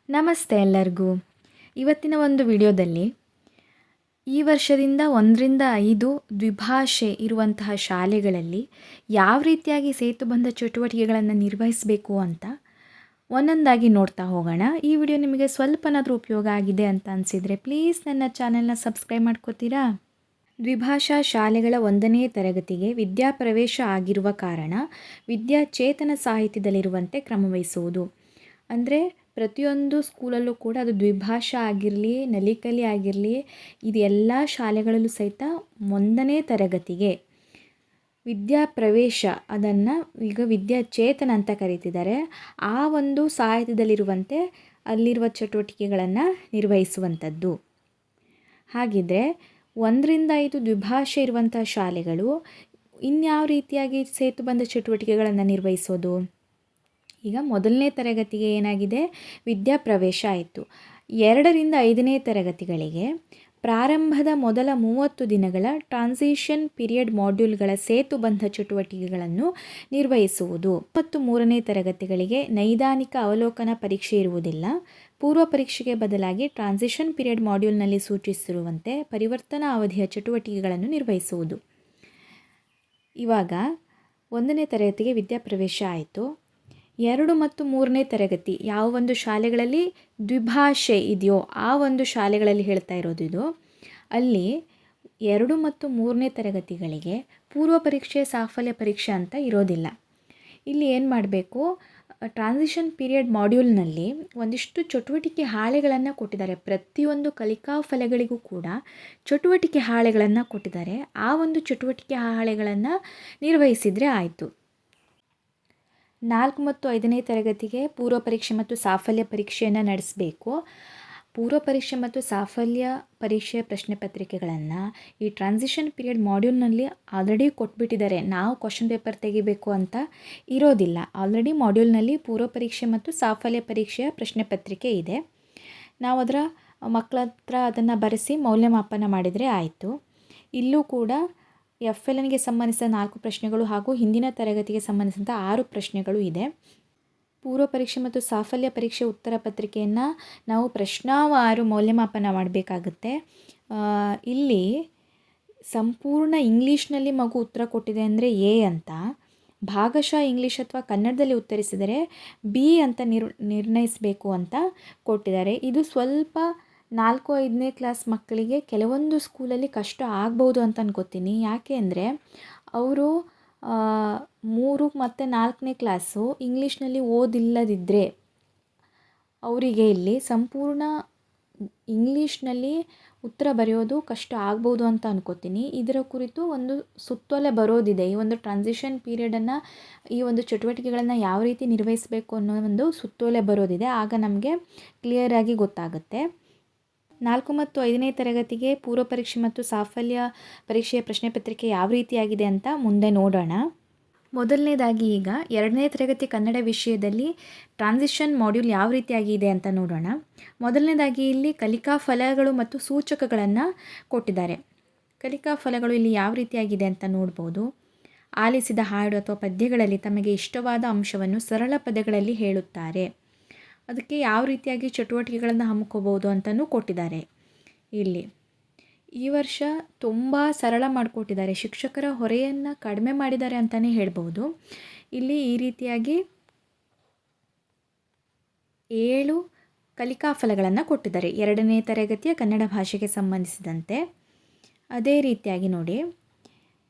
ನಮಸ್ತೆ ಎಲ್ಲರಿಗೂ. ಇವತ್ತಿನ ಒಂದು ವಿಡಿಯೋದಲ್ಲಿ ಈ ವರ್ಷದಿಂದ 1ರಿಂದ 5 ದ್ವಿಭಾಷೆ ಇರುವಂತಹ ಶಾಲೆಗಳಲ್ಲಿ ಯಾವ ರೀತಿಯಾಗಿ ಸೇತುಬಂಧ ಚಟುವಟಿಕೆಗಳನ್ನು ನಿರ್ವಹಿಸಬೇಕು ಅಂತ ಒಂದೊಂದಾಗಿ ನೋಡ್ತಾ ಹೋಗೋಣ. ಈ ವಿಡಿಯೋ ನಿಮಗೆ ಸ್ವಲ್ಪನಾದರೂ ಉಪಯೋಗ ಆಗಿದೆ ಅಂತ ಅನಿಸಿದರೆ ಪ್ಲೀಸ್ ನನ್ನ ಚಾನೆಲ್ನ ಸಬ್ಸ್ಕ್ರೈಬ್ ಮಾಡ್ಕೋತೀರಾ? ದ್ವಿಭಾಷಾ ಶಾಲೆಗಳ 1ನೇ ತರಗತಿಗೆ ವಿದ್ಯಾಪ್ರವೇಶ ಆಗಿರುವ ಕಾರಣ ವಿದ್ಯಾಚೇತನ ಸಾಹಿತ್ಯದಲ್ಲಿರುವಂತೆ ಕ್ರಮವಹಿಸುವುದು. ಅಂದರೆ ಪ್ರತಿಯೊಂದು ಸ್ಕೂಲಲ್ಲೂ ಕೂಡ ಅದು ದ್ವಿಭಾಷಾ ಆಗಿರಲಿ, ನಲಿಕಲಿ ಆಗಿರಲಿ, ಇದು ಎಲ್ಲ ಶಾಲೆಗಳಲ್ಲೂ ಸಹಿತ 1ನೇ ತರಗತಿಗೆ ವಿದ್ಯಾಪ್ರವೇಶ, ಅದನ್ನು ಈಗ ವಿದ್ಯಾಚೇತನ ಅಂತ ಕರೀತಿದ್ದಾರೆ, ಆ ಒಂದು ಸಾಹಿತ್ಯದಲ್ಲಿರುವಂತೆ ಅಲ್ಲಿರುವ ಚಟುವಟಿಕೆಗಳನ್ನು ನಿರ್ವಹಿಸುವಂಥದ್ದು. ಹಾಗಿದ್ದರೆ 1ರಿಂದ 5 ದ್ವಿಭಾಷೆ ಇರುವಂಥ ಶಾಲೆಗಳು ಇನ್ಯಾವ ರೀತಿಯಾಗಿ ಸೇತುಬಂಧ ಚಟುವಟಿಕೆಗಳನ್ನು ನಿರ್ವಹಿಸೋದು? ಈಗ 1ನೇ ತರಗತಿಗೆ ಏನಾಗಿದೆ, ವಿದ್ಯಾಪ್ರವೇಶ ಆಯಿತು. 2ರಿಂದ 5ನೇ ತರಗತಿಗಳಿಗೆ ಪ್ರಾರಂಭದ ಮೊದಲ 30 ದಿನಗಳ ಟ್ರಾನ್ಸಿಷನ್ ಪೀರಿಯಡ್ ಮಾಡ್ಯೂಲ್ಗಳ ಸೇತುಬಂಧ ಚಟುವಟಿಕೆಗಳನ್ನು ನಿರ್ವಹಿಸುವುದು. ಮತ್ತು 3ನೇ ತರಗತಿಗಳಿಗೆ ನೈದಾನಿಕ ಅವಲೋಕನ ಪರೀಕ್ಷೆ ಇರುವುದಿಲ್ಲ. ಪೂರ್ವ ಪರೀಕ್ಷೆಗೆ ಬದಲಾಗಿ ಟ್ರಾನ್ಸಿಷನ್ ಪೀರಿಯಡ್ ಮಾಡ್ಯೂಲ್ನಲ್ಲಿ ಸೂಚಿಸಿರುವಂತೆ ಪರಿವರ್ತನಾ ಅವಧಿಯ ಚಟುವಟಿಕೆಗಳನ್ನು ನಿರ್ವಹಿಸುವುದು. ಇವಾಗ 1ನೇ ತರಗತಿಗೆ ವಿದ್ಯಾಪ್ರವೇಶ ಆಯಿತು. 2 ಮತ್ತು 3ನೇ ತರಗತಿ ಯಾವ ಒಂದು ಶಾಲೆಗಳಲ್ಲಿ ದ್ವಿಭಾಷೆ ಇದೆಯೋ ಆ ಒಂದು ಶಾಲೆಗಳಲ್ಲಿ ಹೇಳ್ತಾ ಇರೋದು ಇದು. ಅಲ್ಲಿ 2 ಮತ್ತು 3ನೇ ತರಗತಿಗಳಿಗೆ ಪೂರ್ವ ಪರೀಕ್ಷೆ, ಸಾಫಲ್ಯ ಪರೀಕ್ಷೆ ಅಂತ ಇರೋದಿಲ್ಲ. ಇಲ್ಲಿ ಏನು ಮಾಡಬೇಕು, ಟ್ರಾನ್ಸಿಷನ್ ಪೀರಿಯಡ್ ಮಾಡ್ಯೂಲ್ನಲ್ಲಿ ಒಂದಿಷ್ಟು ಚಟುವಟಿಕೆ ಹಾಳೆಗಳನ್ನು ಕೊಟ್ಟಿದ್ದಾರೆ. ಪ್ರತಿಯೊಂದು ಕಲಿಕಾ ಫಲಗಳಿಗೂ ಕೂಡ ಚಟುವಟಿಕೆ ಹಾಳೆಗಳನ್ನು ಕೊಟ್ಟಿದ್ದಾರೆ. ಆ ಒಂದು ಚಟುವಟಿಕೆ ಹಾಳೆಗಳನ್ನು ನಿರ್ವಹಿಸಿದರೆ ಆಯಿತು. 4 ಮತ್ತು 5ನೇ ತರಗತಿಗೆ ಪೂರ್ವ ಪರೀಕ್ಷೆ ಮತ್ತು ಸಾಫಲ್ಯ ಪರೀಕ್ಷೆಯನ್ನು ನಡೆಸಬೇಕು. ಪೂರ್ವ ಪರೀಕ್ಷೆ ಮತ್ತು ಸಾಫಲ್ಯ ಪರೀಕ್ಷೆಯ ಪ್ರಶ್ನೆ ಪತ್ರಿಕೆಗಳನ್ನು ಈ ಟ್ರಾನ್ಸಿಷನ್ ಪೀರಿಯಡ್ ಮಾಡ್ಯೂಲ್ನಲ್ಲಿ ಆಲ್ರೆಡಿ ಕೊಟ್ಬಿಟ್ಟಿದ್ದಾರೆ. ನಾವು ಕ್ವಶನ್ ಪೇಪರ್ ತೆಗಿಬೇಕು ಅಂತ ಇರೋದಿಲ್ಲ. ಆಲ್ರೆಡಿ ಮಾಡ್ಯೂಲ್ನಲ್ಲಿ ಪೂರ್ವ ಪರೀಕ್ಷೆ ಮತ್ತು ಸಾಫಲ್ಯ ಪರೀಕ್ಷೆಯ ಪ್ರಶ್ನೆ ಪತ್ರಿಕೆ ಇದೆ. ನಾವು ಅದರ ಮಕ್ಕಳ ಹತ್ರ ಅದನ್ನು ಬರೆಸಿ ಮೌಲ್ಯಮಾಪನ ಮಾಡಿದರೆ ಆಯಿತು. ಇಲ್ಲೂ ಕೂಡ FLNಗೆ ಸಂಬಂಧಿಸಿದ 4 ಪ್ರಶ್ನೆಗಳು ಹಾಗೂ ಹಿಂದಿನ ತರಗತಿಗೆ ಸಂಬಂಧಿಸಿದಂಥ 6 ಪ್ರಶ್ನೆಗಳು ಇದೆ. ಪೂರ್ವ ಪರೀಕ್ಷೆ ಮತ್ತು ಸಾಫಲ್ಯ ಪರೀಕ್ಷೆ ಉತ್ತರ ಪತ್ರಿಕೆಯನ್ನು ನಾವು ಪ್ರಶ್ನಾವಾರು ಮೌಲ್ಯಮಾಪನ ಮಾಡಬೇಕಾಗುತ್ತೆ. ಇಲ್ಲಿ ಸಂಪೂರ್ಣ ಇಂಗ್ಲೀಷ್ನಲ್ಲಿ ಮಗು ಉತ್ತರ ಕೊಟ್ಟಿದೆ ಅಂದರೆ A ಅಂತ, ಭಾಗಶಃ ಇಂಗ್ಲೀಷ್ ಅಥವಾ ಕನ್ನಡದಲ್ಲಿ ಉತ್ತರಿಸಿದರೆ B ಅಂತ ನಿರ್ಣಯಿಸಬೇಕು ಅಂತ ಕೊಟ್ಟಿದ್ದಾರೆ. ಇದು ಸ್ವಲ್ಪ 4-5ನೇ ಕ್ಲಾಸ್ ಮಕ್ಕಳಿಗೆ ಕೆಲವೊಂದು ಸ್ಕೂಲಲ್ಲಿ ಕಷ್ಟ ಆಗ್ಬೋದು ಅಂತ ಅನ್ಕೋತೀನಿ. ಯಾಕೆ ಅಂದರೆ ಅವರು 3 ಮತ್ತು 4ನೇ ಕ್ಲಾಸು ಇಂಗ್ಲೀಷ್ನಲ್ಲಿ ಓದಿಲ್ಲದಿದ್ದರೆ ಅವರಿಗೆ ಇಲ್ಲಿ ಸಂಪೂರ್ಣ ಇಂಗ್ಲೀಷ್ನಲ್ಲಿ ಉತ್ತರ ಬರೆಯೋದು ಕಷ್ಟ ಆಗ್ಬೋದು ಅಂತ ಅನ್ಕೋತೀನಿ. ಇದರ ಕುರಿತು ಒಂದು ಸುತ್ತೋಲೆ ಬರೋದಿದೆ. ಈ ಒಂದು ಟ್ರಾನ್ಸಿಷನ್ ಪೀರಿಯಡನ್ನು, ಈ ಒಂದು ಚಟುವಟಿಕೆಗಳನ್ನು ಯಾವ ರೀತಿ ನಿರ್ವಹಿಸಬೇಕು ಅನ್ನೋ ಒಂದು ಸುತ್ತೋಲೆ ಬರೋದಿದೆ. ಆಗ ನಮಗೆ ಕ್ಲಿಯರಾಗಿ ಗೊತ್ತಾಗುತ್ತೆ. 4 ಮತ್ತು 5ನೇ ತರಗತಿಗೆ ಪೂರ್ವ ಪರೀಕ್ಷೆ ಮತ್ತು ಸಾಫಲ್ಯ ಪರೀಕ್ಷೆಯ ಪ್ರಶ್ನೆ ಪತ್ರಿಕೆ ಯಾವ ರೀತಿಯಾಗಿದೆ ಅಂತ ಮುಂದೆ ನೋಡೋಣ. ಮೊದಲನೇದಾಗಿ ಈಗ 2ನೇ ತರಗತಿ ಕನ್ನಡ ವಿಷಯದಲ್ಲಿ ಟ್ರಾನ್ಸಿಷನ್ ಮಾಡ್ಯೂಲ್ ಯಾವ ರೀತಿಯಾಗಿದೆ ಅಂತ ನೋಡೋಣ. ಮೊದಲನೇದಾಗಿ ಇಲ್ಲಿ ಕಲಿಕಾ ಫಲಗಳು ಮತ್ತು ಸೂಚಕಗಳನ್ನು ಕೊಟ್ಟಿದ್ದಾರೆ. ಕಲಿಕಾ ಫಲಗಳು ಇಲ್ಲಿ ಯಾವ ರೀತಿಯಾಗಿದೆ ಅಂತ ನೋಡ್ಬೋದು. ಆಲಿಸಿದ ಹಾಡು ಅಥವಾ ಪದ್ಯಗಳಲ್ಲಿ ತಮಗೆ ಇಷ್ಟವಾದ ಅಂಶವನ್ನು ಸರಳ ಪದಗಳಲ್ಲಿ ಹೇಳುತ್ತಾರೆ. ಅದಕ್ಕೆ ಯಾವ ರೀತಿಯಾಗಿ ಚಟುವಟಿಕೆಗಳನ್ನು ಹಮ್ಮಿಕೋಬೋದು ಅಂತಲೂ ಕೊಟ್ಟಿದ್ದಾರೆ. ಇಲ್ಲಿ ಈ ವರ್ಷ ತುಂಬ ಸರಳ ಮಾಡಿಕೊಟ್ಟಿದ್ದಾರೆ. ಶಿಕ್ಷಕರ ಹೊರೆಯನ್ನು ಕಡಿಮೆ ಮಾಡಿದ್ದಾರೆ ಅಂತಲೇ ಹೇಳ್ಬೋದು. ಇಲ್ಲಿ ಈ ರೀತಿಯಾಗಿ 7 ಕಲಿಕಾ ಫಲಗಳನ್ನು ಕೊಟ್ಟಿದ್ದಾರೆ 2ನೇ ತರಗತಿಯ ಕನ್ನಡ ಭಾಷೆಗೆ ಸಂಬಂಧಿಸಿದಂತೆ. ಅದೇ ರೀತಿಯಾಗಿ ನೋಡಿ,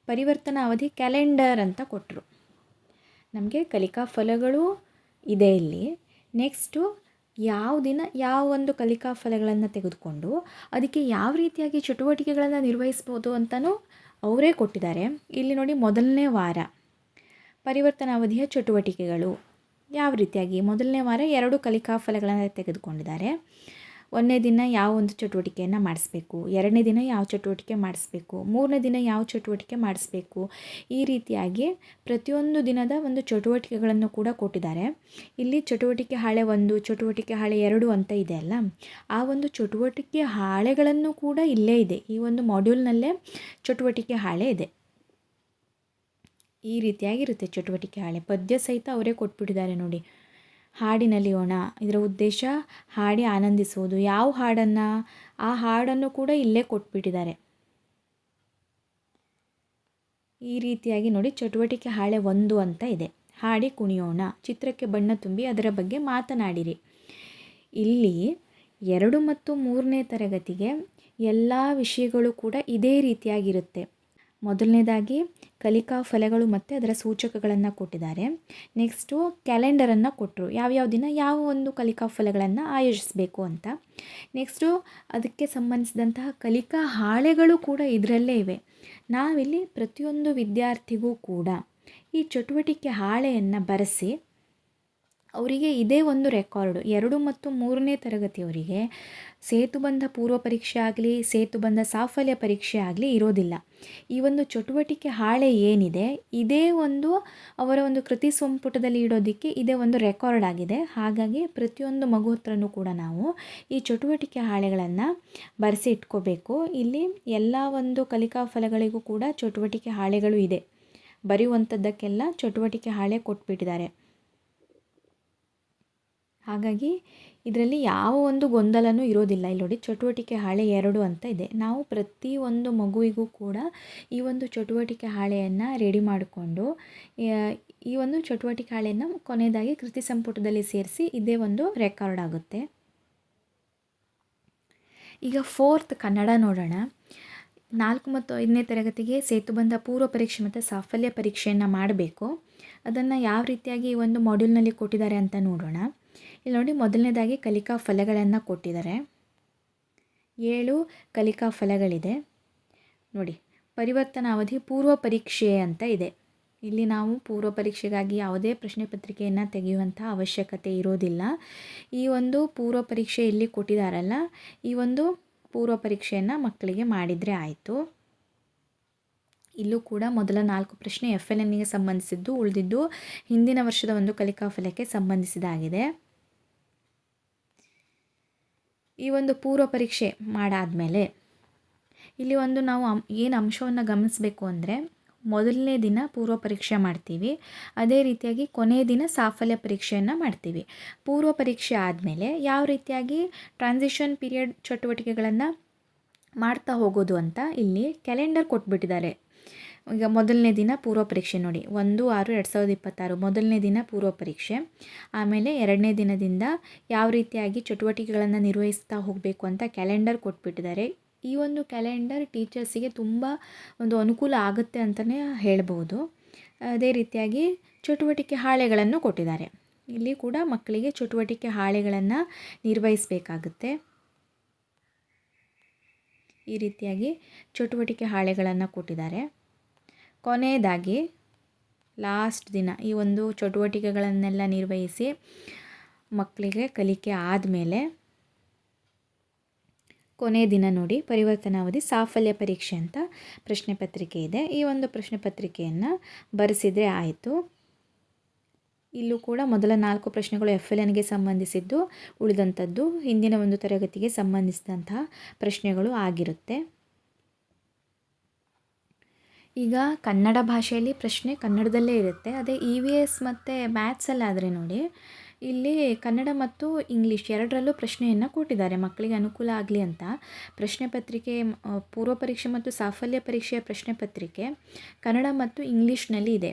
ಪರಿವರ್ತನಾ ಅವಧಿ ಕ್ಯಾಲೆಂಡರ್ ಅಂತ ಕೊಟ್ಟರು. ನಮಗೆ ಕಲಿಕಾ ಫಲಗಳು ಇದೆ ಇಲ್ಲಿ. ನೆಕ್ಸ್ಟು ಯಾವ ದಿನ ಯಾವ ಒಂದು ಕಲಿಕಾ ಫಲಗಳನ್ನು ತೆಗೆದುಕೊಂಡು ಅದಕ್ಕೆ ಯಾವ ರೀತಿಯಾಗಿ ಚಟುವಟಿಕೆಗಳನ್ನು ನಿರ್ವಹಿಸ್ಬೋದು ಅಂತಲೂ ಅವರೇ ಕೊಟ್ಟಿದ್ದಾರೆ. ಇಲ್ಲಿ ನೋಡಿ, 1ನೇ ವಾರ ಪರಿವರ್ತನಾ ಅವಧಿಯ ಚಟುವಟಿಕೆಗಳು ಯಾವ ರೀತಿಯಾಗಿ, 1ನೇ ವಾರ 2 ಕಲಿಕಾ ಫಲಗಳನ್ನು ತೆಗೆದುಕೊಂಡಿದ್ದಾರೆ. 1ನೇ ದಿನ ಯಾವ ಒಂದು ಚಟುವಟಿಕೆಯನ್ನು ಮಾಡಿಸ್ಬೇಕು, 2ನೇ ದಿನ ಯಾವ ಚಟುವಟಿಕೆ ಮಾಡಿಸ್ಬೇಕು, 3ನೇ ದಿನ ಯಾವ ಚಟುವಟಿಕೆ ಮಾಡಿಸ್ಬೇಕು, ಈ ರೀತಿಯಾಗಿ ಪ್ರತಿಯೊಂದು ದಿನದ ಒಂದು ಚಟುವಟಿಕೆಗಳನ್ನು ಕೂಡ ಕೊಟ್ಟಿದ್ದಾರೆ. ಇಲ್ಲಿ ಚಟುವಟಿಕೆ ಹಾಳೆ 1, ಚಟುವಟಿಕೆ ಹಾಳೆ 2 ಅಂತ ಇದೆ ಅಲ್ಲ, ಆ ಒಂದು ಚಟುವಟಿಕೆ ಹಾಳೆಗಳನ್ನು ಕೂಡ ಇಲ್ಲೇ ಇದೆ. ಈ ಒಂದು ಮಾಡ್ಯೂಲ್ನಲ್ಲೇ ಚಟುವಟಿಕೆ ಹಾಳೆ ಇದೆ. ಈ ರೀತಿಯಾಗಿರುತ್ತೆ ಚಟುವಟಿಕೆ ಹಾಳೆ. ಪದ್ಯ ಸಹಿತ ಅವರೇ ಕೊಟ್ಬಿಟ್ಟಿದ್ದಾರೆ ನೋಡಿ. ಹಾಡಿನಲಿಯೋಣ. ಇದರ ಉದ್ದೇಶ ಹಾಡಿ ಆನಂದಿಸುವುದು. ಯಾವ ಹಾಡನ್ನು, ಆ ಹಾಡನ್ನು ಕೂಡ ಇಲ್ಲೇ ಕೊಟ್ಬಿಟ್ಟಿದ್ದಾರೆ. ಈ ರೀತಿಯಾಗಿ ನೋಡಿ, ಚಟುವಟಿಕೆ ಹಾಳೆ 1 ಅಂತ ಇದೆ. ಹಾಡಿ ಕುಣಿಯೋಣ, ಚಿತ್ರಕ್ಕೆ ಬಣ್ಣ ತುಂಬಿ ಅದರ ಬಗ್ಗೆ ಮಾತನಾಡಿರಿ. ಇಲ್ಲಿ 2 ಮತ್ತು 3ನೇ ತರಗತಿಗೆ ಎಲ್ಲ ವಿಷಯಗಳು ಕೂಡ ಇದೇ ರೀತಿಯಾಗಿರುತ್ತೆ. ಮೊದಲನೇದಾಗಿ ಕಲಿಕಾ ಫಲಗಳು ಮತ್ತು ಅದರ ಸೂಚಕಗಳನ್ನು ಕೊಟ್ಟಿದ್ದಾರೆ. ನೆಕ್ಸ್ಟು ಕ್ಯಾಲೆಂಡರನ್ನು ಕೊಟ್ಟರು, ಯಾವ್ಯಾವ ದಿನ ಯಾವ ಒಂದು ಕಲಿಕಾ ಫಲಗಳನ್ನು ಆಯೋಜಿಸಬೇಕು ಅಂತ. ನೆಕ್ಸ್ಟು ಅದಕ್ಕೆ ಸಂಬಂಧಿಸಿದಂತಹ ಕಲಿಕಾ ಹಾಳೆಗಳು ಕೂಡ ಇದರಲ್ಲೇ ಇವೆ. ನಾವಿಲ್ಲಿ ಪ್ರತಿಯೊಂದು ವಿದ್ಯಾರ್ಥಿಗೂ ಕೂಡ ಈ ಚಟುವಟಿಕೆ ಹಾಳೆಯನ್ನು ಬರೆಸಿ ಅವರಿಗೆ ಇದೇ ಒಂದು ರೆಕಾರ್ಡು. 2 ಮತ್ತು 3ನೇ ತರಗತಿಯವರಿಗೆ ಸೇತುಬಂಧ ಪೂರ್ವ ಪರೀಕ್ಷೆ ಆಗಲಿ, ಸೇತುಬಂಧ ಸಾಫಲ್ಯ ಪರೀಕ್ಷೆ ಆಗಲಿ ಇರೋದಿಲ್ಲ. ಈ ಒಂದು ಚಟುವಟಿಕೆ ಹಾಳೆ ಏನಿದೆ, ಇದೇ ಒಂದು ಅವರ ಒಂದು ಕೃತಿ ಸಂಪುಟದಲ್ಲಿ ಇಡೋದಕ್ಕೆ ಇದೇ ಒಂದು ರೆಕಾರ್ಡ್ ಆಗಿದೆ. ಹಾಗಾಗಿ ಪ್ರತಿಯೊಂದು ಮಗು ಹತ್ರನೂ ಕೂಡ ನಾವು ಈ ಚಟುವಟಿಕೆ ಹಾಳೆಗಳನ್ನು ಬರೆಸಿ ಇಟ್ಕೋಬೇಕು. ಇಲ್ಲಿ ಎಲ್ಲ ಒಂದು ಕಲಿಕಾ ಫಲಗಳಿಗೂ ಕೂಡ ಚಟುವಟಿಕೆ ಹಾಳೆಗಳು ಇದೆ. ಬರೆಯುವಂಥದ್ದಕ್ಕೆಲ್ಲ ಚಟುವಟಿಕೆ ಹಾಳೆ ಕೊಟ್ಬಿಟ್ಟಿದ್ದಾರೆ. ಹಾಗಾಗಿ ಇದರಲ್ಲಿ ಯಾವ ಒಂದು ಗೊಂದಲನೂ ಇರೋದಿಲ್ಲ. ಇಲ್ಲಿ ನೋಡಿ, ಚಟುವಟಿಕೆ ಹಾಳೆ 2 ಅಂತ ಇದೆ. ನಾವು ಪ್ರತಿಯೊಂದು ಮಗುವಿಗೂ ಕೂಡ ಈ ಒಂದು ಚಟುವಟಿಕೆ ಹಾಳೆಯನ್ನು ರೆಡಿ ಮಾಡಿಕೊಂಡು ಈ ಒಂದು ಚಟುವಟಿಕೆ ಹಾಳೆಯನ್ನು ಕೊನೆಯದಾಗಿ ಕೃತಿ ಸಂಪುಟದಲ್ಲಿ ಸೇರಿಸಿ ಇದೇ ಒಂದು ರೆಕಾರ್ಡ್ ಆಗುತ್ತೆ. ಈಗ 4th ಕನ್ನಡ ನೋಡೋಣ. 4 ಮತ್ತು 5ನೇ ತರಗತಿಗೆ ಸೇತುಬಂಧ ಪೂರ್ವ ಪರೀಕ್ಷೆ ಮತ್ತು ಸಾಫಲ್ಯ ಪರೀಕ್ಷೆಯನ್ನು ಮಾಡಬೇಕು. ಅದನ್ನು ಯಾವ ರೀತಿಯಾಗಿ ಈ ಒಂದು ಮಾಡ್ಯೂಲ್ನಲ್ಲಿ ಕೊಟ್ಟಿದ್ದಾರೆ ಅಂತ ನೋಡೋಣ. ಇಲ್ಲಿ ನೋಡಿ, ಮೊದಲನೇದಾಗಿ ಕಲಿಕಾ ಫಲಗಳನ್ನು ಕೊಟ್ಟಿದ್ದಾರೆ. 7 ಕಲಿಕಾ ಫಲಗಳಿದೆ ನೋಡಿ. ಪರಿವರ್ತನಾ ಅವಧಿ ಪೂರ್ವ ಪರೀಕ್ಷೆ ಅಂತ ಇದೆ. ಇಲ್ಲಿ ನಾವು ಪೂರ್ವ ಪರೀಕ್ಷೆಗಾಗಿ ಯಾವುದೇ ಪ್ರಶ್ನೆ ಪತ್ರಿಕೆಯನ್ನು ತೆಗೆಯುವಂಥ ಅವಶ್ಯಕತೆ ಇರೋದಿಲ್ಲ. ಈ ಒಂದು ಪೂರ್ವ ಪರೀಕ್ಷೆ ಇಲ್ಲಿ ಕೊಟ್ಟಿದ್ದಾರಲ್ಲ, ಈ ಒಂದು ಪೂರ್ವ ಪರೀಕ್ಷೆಯನ್ನು ಮಕ್ಕಳಿಗೆ ಮಾಡಿದರೆ ಆಯಿತು. ಇಲ್ಲೂ ಕೂಡ ಮೊದಲ 4 ಪ್ರಶ್ನೆ FLNಗೆ ಸಂಬಂಧಿಸಿದ್ದು, ಉಳಿದಿದ್ದು ಹಿಂದಿನ ವರ್ಷದ ಒಂದು ಕಲಿಕಾ ಫಲಕ್ಕೆ ಸಂಬಂಧಿಸಿದಾಗಿದೆ. ಈ ಒಂದು ಪೂರ್ವ ಪರೀಕ್ಷೆ ಮಾಡಾದಮೇಲೆ ಇಲ್ಲಿ ಒಂದು ನಾವು ಏನು ಅಂಶವನ್ನು ಗಮನಿಸಬೇಕು ಅಂದರೆ, ಮೊದಲನೇ ದಿನ ಪೂರ್ವ ಪರೀಕ್ಷೆ ಮಾಡ್ತೀವಿ, ಅದೇ ರೀತಿಯಾಗಿ ಕೊನೆಯ ದಿನ ಸಾಫಲ್ಯ ಪರೀಕ್ಷೆಯನ್ನು ಮಾಡ್ತೀವಿ. ಪೂರ್ವ ಪರೀಕ್ಷೆ ಆದಮೇಲೆ ಯಾವ ರೀತಿಯಾಗಿ ಟ್ರಾನ್ಸಿಷನ್ ಪೀರಿಯಡ್ ಚಟುವಟಿಕೆಗಳನ್ನು ಮಾಡ್ತಾ ಹೋಗೋದು ಅಂತ ಇಲ್ಲಿ ಕ್ಯಾಲೆಂಡರ್ ಕೊಟ್ಬಿಟ್ಟಿದ್ದಾರೆ. ಈಗ ಮೊದಲನೇ ದಿನ ಪೂರ್ವ ಪರೀಕ್ಷೆ ನೋಡಿ, 1/6/2026 ಮೊದಲನೇ ದಿನ ಪೂರ್ವ ಪರೀಕ್ಷೆ. ಆಮೇಲೆ 2ನೇ ದಿನದಿಂದ ಯಾವ ರೀತಿಯಾಗಿ ಚಟುವಟಿಕೆಗಳನ್ನು ನಿರ್ವಹಿಸ್ತಾ ಹೋಗಬೇಕು ಅಂತ ಕ್ಯಾಲೆಂಡರ್ ಕೊಟ್ಬಿಟ್ಟಿದ್ದಾರೆ. ಈ ಒಂದು ಕ್ಯಾಲೆಂಡರ್ ಟೀಚರ್ಸಿಗೆ ತುಂಬ ಒಂದು ಅನುಕೂಲ ಆಗುತ್ತೆ ಅಂತಲೇ ಹೇಳ್ಬೋದು. ಅದೇ ರೀತಿಯಾಗಿ ಚಟುವಟಿಕೆ ಹಾಳೆಗಳನ್ನು ಕೊಟ್ಟಿದ್ದಾರೆ. ಇಲ್ಲಿ ಕೂಡ ಮಕ್ಕಳಿಗೆ ಚಟುವಟಿಕೆ ಹಾಳೆಗಳನ್ನು ನಿರ್ವಹಿಸಬೇಕಾಗುತ್ತೆ. ಈ ರೀತಿಯಾಗಿ ಚಟುವಟಿಕೆ ಹಾಳೆಗಳನ್ನು ಕೊಟ್ಟಿದ್ದಾರೆ. ಕೊನೆಯದಾಗಿ ಲಾಸ್ಟ್ ದಿನ ಈ ಒಂದು ಚಟುವಟಿಕೆಗಳನ್ನೆಲ್ಲ ನಿರ್ವಹಿಸಿ ಮಕ್ಕಳಿಗೆ ಕಲಿಕೆ ಆದಮೇಲೆ ಕೊನೆಯ ದಿನ ನೋಡಿ, ಪರಿವರ್ತನಾವಧಿ ಸಾಫಲ್ಯ ಪರೀಕ್ಷೆ ಅಂತ ಪ್ರಶ್ನೆ ಪತ್ರಿಕೆ ಇದೆ. ಈ ಒಂದು ಪ್ರಶ್ನೆ ಪತ್ರಿಕೆಯನ್ನು ಬರೆಸಿದರೆ ಆಯಿತು. ಇಲ್ಲೂ ಕೂಡ ಮೊದಲ 4 ಪ್ರಶ್ನೆಗಳು FLNಗೆ ಸಂಬಂಧಿಸಿದ್ದು, ಉಳಿದಂಥದ್ದು ಹಿಂದಿನ ಒಂದು ತರಗತಿಗೆ ಸಂಬಂಧಿಸಿದಂತಹ ಪ್ರಶ್ನೆಗಳು ಆಗಿರುತ್ತೆ. ಈಗ ಕನ್ನಡ ಭಾಷೆಯಲ್ಲಿ ಪ್ರಶ್ನೆ ಕನ್ನಡದಲ್ಲೇ ಇರುತ್ತೆ. ಅದೇ EVS ಮತ್ತು ಮ್ಯಾಥ್ಸಲ್ಲಾದರೆ ನೋಡಿ, ಇಲ್ಲಿ ಕನ್ನಡ ಮತ್ತು ಇಂಗ್ಲೀಷ್ ಎರಡರಲ್ಲೂ ಪ್ರಶ್ನೆಯನ್ನು ಕೊಟ್ಟಿದ್ದಾರೆ ಮಕ್ಕಳಿಗೆ ಅನುಕೂಲ ಆಗಲಿ ಅಂತ. ಪ್ರಶ್ನೆ ಪತ್ರಿಕೆ ಪೂರ್ವ ಪರೀಕ್ಷೆ ಮತ್ತು ಸಾಫಲ್ಯ ಪರೀಕ್ಷೆಯ ಪ್ರಶ್ನೆ ಪತ್ರಿಕೆ ಕನ್ನಡ ಮತ್ತು ಇಂಗ್ಲೀಷ್ನಲ್ಲಿ ಇದೆ.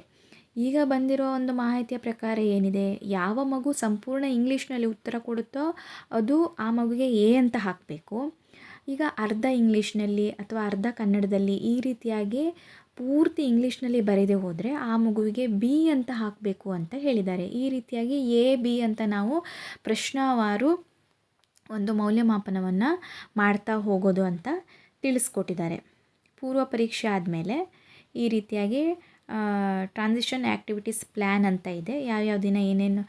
ಈಗ ಬಂದಿರೋ ಒಂದು ಮಾಹಿತಿಯ ಪ್ರಕಾರ ಏನಿದೆ, ಯಾವ ಮಗು ಸಂಪೂರ್ಣ ಇಂಗ್ಲೀಷ್ನಲ್ಲಿ ಉತ್ತರ ಕೊಡುತ್ತೋ ಅದು ಆ ಮಗುಗೆ A ಅಂತ ಹಾಕಬೇಕು. ಈಗ ಅರ್ಧ ಇಂಗ್ಲೀಷ್ನಲ್ಲಿ ಅಥವಾ ಅರ್ಧ ಕನ್ನಡದಲ್ಲಿ ಈ ರೀತಿಯಾಗಿ ಪೂರ್ತಿ ಇಂಗ್ಲೀಷ್ನಲ್ಲಿ ಬರೆದೇ ಹೋದರೆ ಆ ಮಗುವಿಗೆ B ಅಂತ ಹಾಕಬೇಕು ಅಂತ ಹೇಳಿದ್ದಾರೆ. ಈ ರೀತಿಯಾಗಿ A B ಅಂತ ನಾವು ಪ್ರಶ್ನಾವಾರು ಒಂದು ಮೌಲ್ಯಮಾಪನವನ್ನು ಮಾಡ್ತಾ ಹೋಗೋದು ಅಂತ ತಿಳಿಸ್ಕೊಟ್ಟಿದ್ದಾರೆ. ಪೂರ್ವ ಪರೀಕ್ಷೆ ಆದಮೇಲೆ ಈ ರೀತಿಯಾಗಿ ಟ್ರಾನ್ಸಿಷನ್ ಆ್ಯಕ್ಟಿವಿಟೀಸ್ ಪ್ಲ್ಯಾನ್ ಅಂತ ಇದೆ. ಯಾವ್ಯಾವ ದಿನ ಏನೇನು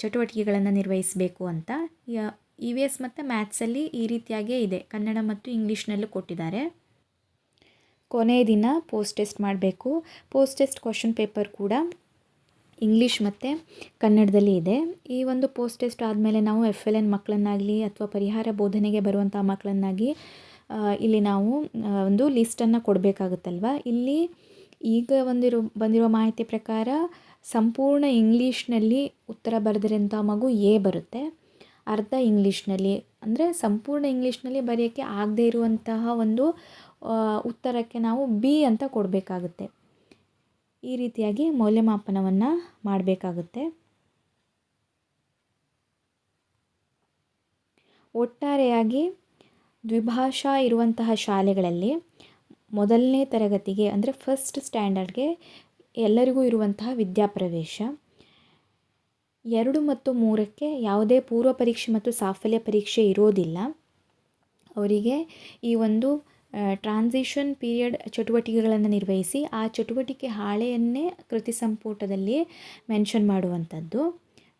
ಚಟುವಟಿಕೆಗಳನ್ನು ನಿರ್ವಹಿಸಬೇಕು ಅಂತ. EVS ಮತ್ತು ಮ್ಯಾಥ್ಸಲ್ಲಿ ಈ ರೀತಿಯಾಗೇ ಇದೆ, ಕನ್ನಡ ಮತ್ತು ಇಂಗ್ಲೀಷ್ನಲ್ಲೂ ಕೊಟ್ಟಿದ್ದಾರೆ. ಕೊನೆಯ ದಿನ ಪೋಸ್ಟ್ ಟೆಸ್ಟ್ ಮಾಡಬೇಕು. ಪೋಸ್ಟ್ ಟೆಸ್ಟ್ ಕ್ವಶನ್ ಪೇಪರ್ ಕೂಡ ಇಂಗ್ಲೀಷ್ ಮತ್ತು ಕನ್ನಡದಲ್ಲಿ ಇದೆ. ಈ ಒಂದು ಪೋಸ್ಟ್ ಟೆಸ್ಟ್ ಆದಮೇಲೆ ನಾವು FLN ಮಕ್ಕಳನ್ನಾಗಲಿ ಅಥವಾ ಪರಿಹಾರ ಬೋಧನೆಗೆ ಬರುವಂಥ ಮಕ್ಕಳನ್ನಾಗಿ ಇಲ್ಲಿ ನಾವು ಒಂದು ಲಿಸ್ಟನ್ನು ಕೊಡಬೇಕಾಗುತ್ತಲ್ವ. ಇಲ್ಲಿ ಈಗ ಬಂದಿರೋ ಮಾಹಿತಿ ಪ್ರಕಾರ ಸಂಪೂರ್ಣ ಇಂಗ್ಲೀಷ್ನಲ್ಲಿ ಉತ್ತರ ಬರೆದಿರೋಂಥ ಮಗು ಎ ಬರುತ್ತೆ. ಅರ್ಧ ಇಂಗ್ಲೀಷ್ನಲ್ಲಿ ಅಂದರೆ ಸಂಪೂರ್ಣ ಇಂಗ್ಲೀಷ್ನಲ್ಲಿ ಬರೆಯೋಕ್ಕೆ ಆಗದೇ ಇರುವಂತಹ ಒಂದು ಉತ್ತರಕ್ಕೆ ನಾವು ಬಿ ಅಂತ ಕೊಡಬೇಕಾಗುತ್ತೆ. ಈ ರೀತಿಯಾಗಿ ಮೌಲ್ಯಮಾಪನವನ್ನು ಮಾಡಬೇಕಾಗುತ್ತೆ. ಒಟ್ಟಾರೆಯಾಗಿ ದ್ವಿಭಾಷಾ ಇರುವಂತಹ ಶಾಲೆಗಳಲ್ಲಿ ಮೊದಲನೇ ತರಗತಿಗೆ ಅಂದರೆ ಫಸ್ಟ್ ಸ್ಟ್ಯಾಂಡರ್ಡ್ಗೆ ಎಲ್ಲರಿಗೂ ಇರುವಂತಹ ವಿದ್ಯಾಪ್ರವೇಶ. 2 ಮತ್ತು 3ಕ್ಕೆ ಯಾವುದೇ ಪೂರ್ವ ಪರೀಕ್ಷೆ ಮತ್ತು ಸಾಫಲ್ಯ ಪರೀಕ್ಷೆ ಇರೋದಿಲ್ಲ. ಅವರಿಗೆ ಈ ಒಂದು ಟ್ರಾನ್ಸಿಷನ್ ಪೀರಿಯಡ್ ಚಟುವಟಿಕೆಗಳನ್ನು ನಿರ್ವಹಿಸಿ ಆ ಚಟುವಟಿಕೆ ಹಾಳೆಯನ್ನೇ ಕೃತಿ ಸಂಪುಟದಲ್ಲಿ ಮೆನ್ಷನ್ ಮಾಡುವಂಥದ್ದು.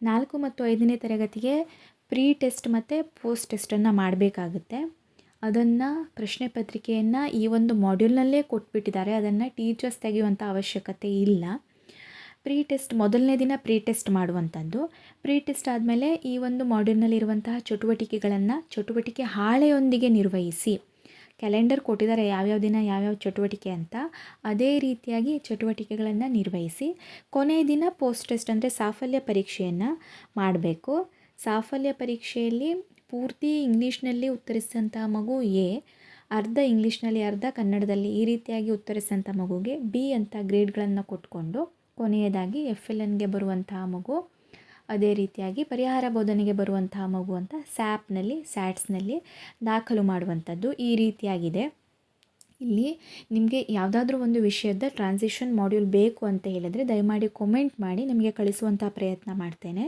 4 ಮತ್ತು 5ನೇ ತರಗತಿಗೆ ಪ್ರೀ ಟೆಸ್ಟ್ ಮತ್ತು ಪೋಸ್ಟ್ ಟೆಸ್ಟನ್ನು ಮಾಡಬೇಕಾಗುತ್ತೆ. ಅದನ್ನು ಪ್ರಶ್ನೆ ಪತ್ರಿಕೆಯನ್ನು ಈ ಒಂದು ಮಾಡ್ಯೂಲ್ನಲ್ಲೇ ಕೊಟ್ಬಿಟ್ಟಿದ್ದಾರೆ. ಅದನ್ನು ಟೀಚರ್ಸ್ ತೆಗೆಯುವಂಥ ಅವಶ್ಯಕತೆ ಇಲ್ಲ. ಪ್ರೀ ಟೆಸ್ಟ್ ಮೊದಲನೇ ದಿನ ಪ್ರೀ ಟೆಸ್ಟ್ ಮಾಡುವಂಥದ್ದು. ಪ್ರೀ ಟೆಸ್ಟ್ ಆದಮೇಲೆ ಈ ಒಂದು ಮಾಡ್ಯೂಲ್ನಲ್ಲಿರುವಂತಹ ಚಟುವಟಿಕೆಗಳನ್ನು ಚಟುವಟಿಕೆ ಹಾಳೆಯೊಂದಿಗೆ ನಿರ್ವಹಿಸಿ, ಕ್ಯಾಲೆಂಡರ್ ಕೊಟ್ಟಿದ್ದಾರೆ ಯಾವ್ಯಾವ ದಿನ ಯಾವ್ಯಾವ ಚಟುವಟಿಕೆ ಅಂತ, ಅದೇ ರೀತಿಯಾಗಿ ಚಟುವಟಿಕೆಗಳನ್ನು ನಿರ್ವಹಿಸಿ ಕೊನೆಯ ದಿನ ಪೋಸ್ಟ್ ಟೆಸ್ಟ್ ಅಂದರೆ ಸಾಫಲ್ಯ ಪರೀಕ್ಷೆಯನ್ನು ಮಾಡಬೇಕು. ಸಾಫಲ್ಯ ಪರೀಕ್ಷೆಯಲ್ಲಿ ಪೂರ್ತಿ ಇಂಗ್ಲೀಷ್ನಲ್ಲಿ ಉತ್ತರಿಸಿದಂಥ ಮಗು ಎ, ಅರ್ಧ ಇಂಗ್ಲೀಷ್ನಲ್ಲಿ ಅರ್ಧ ಕನ್ನಡದಲ್ಲಿ ಈ ರೀತಿಯಾಗಿ ಉತ್ತರಿಸಿದಂಥ ಮಗುಗೆ ಬಿ ಅಂತ ಗ್ರೇಡ್ಗಳನ್ನು ಕೊಟ್ಕೊಂಡು ಕೊನೆಯದಾಗಿ FLNಗೆ ಬರುವಂತಹ ಮಗು, ಅದೇ ರೀತಿಯಾಗಿ ಪರಿಹಾರ ಬೋಧನೆಗೆ ಬರುವಂತಹ ಮಗು ಅಂತ ಸ್ಯಾಟ್ಸ್ನಲ್ಲಿ ದಾಖಲು ಮಾಡುವಂಥದ್ದು ಈ ರೀತಿಯಾಗಿದೆ. ಇಲ್ಲಿ ನಿಮಗೆ ಯಾವುದಾದ್ರೂ ಒಂದು ವಿಷಯದ ಟ್ರಾನ್ಸಿಷನ್ ಮಾಡ್ಯೂಲ್ ಬೇಕು ಅಂತ ಹೇಳಿದರೆ ದಯಮಾಡಿ ಕಾಮೆಂಟ್ ಮಾಡಿ ನಿಮಗೆ ಕಳಿಸುವಂಥ ಪ್ರಯತ್ನ ಮಾಡ್ತೇನೆ.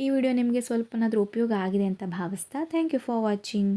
ಈ ವಿಡಿಯೋ ನಿಮಗೆ ಸ್ವಲ್ಪನಾದರೂ ಉಪಯೋಗ ಆಗಿದೆ ಅಂತ ಭಾವಿಸ್ತಾ ಥ್ಯಾಂಕ್ ಯು ಫಾರ್ ವಾಚಿಂಗ್.